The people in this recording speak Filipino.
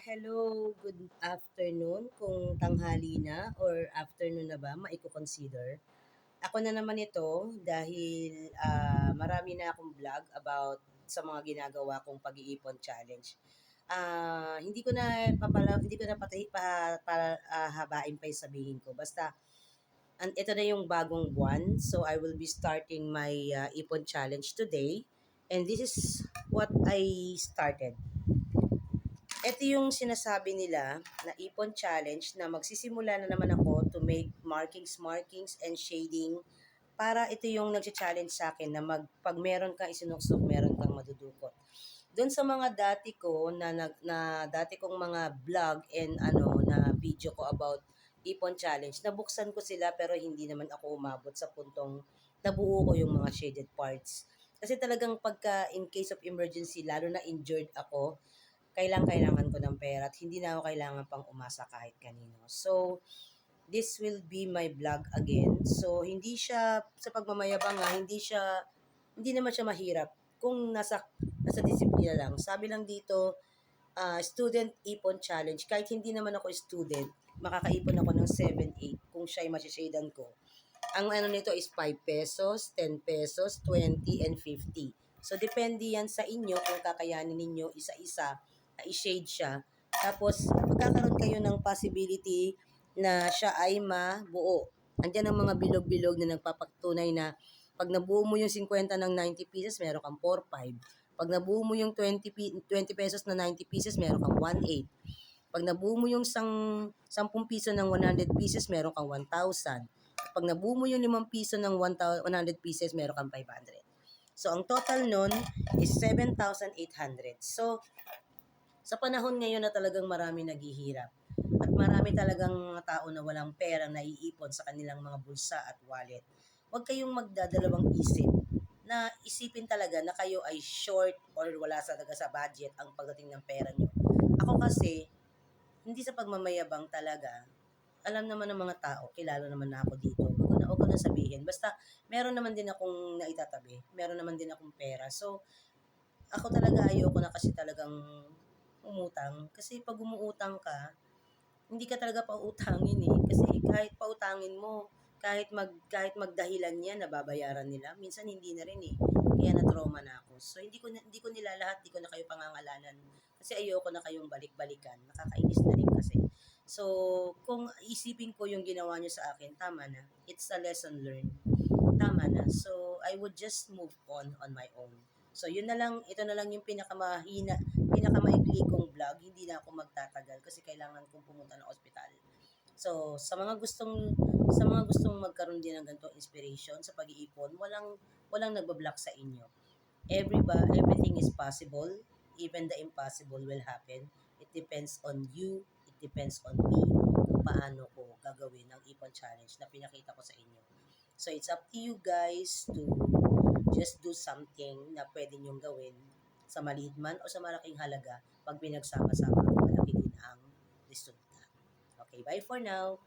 Hello, good afternoon kung tanghali na or afternoon na ba, maiko-consider. Ako na naman ito dahil marami na akong vlog about sa mga ginagawa kong pag-iipon challenge. Hindi ko na habain pa yung sabihin ko. Basta ito na yung bagong buwan. So I will be starting my ipon challenge today. And this is what I started. Ito yung sinasabi nila na ipon challenge na magsisimula na naman ako to make markings and shading para ito yung nag-challenge sa akin na pag meron kang isinuksok, meron kang madudukot. Doon sa mga dati ko na dati kong mga vlog and na video ko about ipon challenge, nabuksan ko sila pero hindi naman ako umabot sa puntong nabuo ko yung mga shaded parts. Kasi talagang pagka in case of emergency, lalo na injured ako, kailangan ko ng pera at hindi na ako kailangan pang umasa kahit kanino. So, this will be my vlog again. So, hindi siya, sa pagmamayabang hindi naman siya mahirap kung nasa disiplina lang. Sabi lang dito, student ipon challenge. Kahit hindi naman ako student, makakaipon ako ng 7-8 kung siya ay masishadan ko. Ang ano nito is 5 pesos, 10 pesos, 20, and 50. So, depende yan sa inyo kung kakayanin ninyo isa-isa i-shade siya. Tapos, magkakaroon kayo ng possibility na siya ay mabuo. Andiyan ang mga bilog-bilog na nagpapatunay na pag nabuo mo yung 50 ng 90 pieces, meron kang 4-5. Pag nabuo mo yung 20 pesos na 90 pieces, meron kang 1-8. Pag nabuo mo yung 10 piso ng 100 pieces, meron kang 1,000. Pag nabuo mo yung 5 piso ng 100 pieces, meron kang 500. So, ang total nun is 7,800. So, sa panahon ngayon na talagang marami naghihirap at marami talagang mga tao na walang perang naiipon sa kanilang mga bulsa at wallet, huwag kayong magdadalawang isip na isipin talaga na kayo ay short or wala sa talaga sa budget ang pagdating ng pera nyo. Ako kasi, hindi sa pagmamayabang talaga, alam naman ng mga tao, kilala naman na ako dito. Huwag ko na sabihin. Basta, meron naman din akong naitatabi. Meron naman din akong pera. So, ako talaga ayoko na kasi talagang umutang. Kasi pag umuutang ka, hindi ka talaga pautangin eh. Kasi kahit pautangin mo, kahit magdahilan yan, nababayaran nila. Minsan hindi na rin eh. Kaya na-trauma na ako. So hindi ko nila lahat, hindi ko na kayo pangangalanan. Kasi ayoko na kayong balik-balikan. Nakakainis na rin kasi. So, kung isipin ko yung ginawa nyo sa akin, tama na. It's a lesson learned. Tama na. So, I would just move on my own. So, yun na lang, ito na lang yung pinakamaikli kong vlog. Hindi na ako magtatagal kasi kailangan kong pumunta ng ospital. So, sa mga gustong magkaroon din ng ganitong inspiration sa pag-iipon, walang nagba-block sa inyo. Everything is possible. Even the impossible will happen. It depends on you. It depends on me kung paano ko gagawin ang ipon challenge na pinakita ko sa inyo. So, it's up to you guys to just do something na pwede nyong gawin sa maliit man o sa malaking halaga. Pag pinagsama-sama, malaki din ang resulta. Okay, bye for now.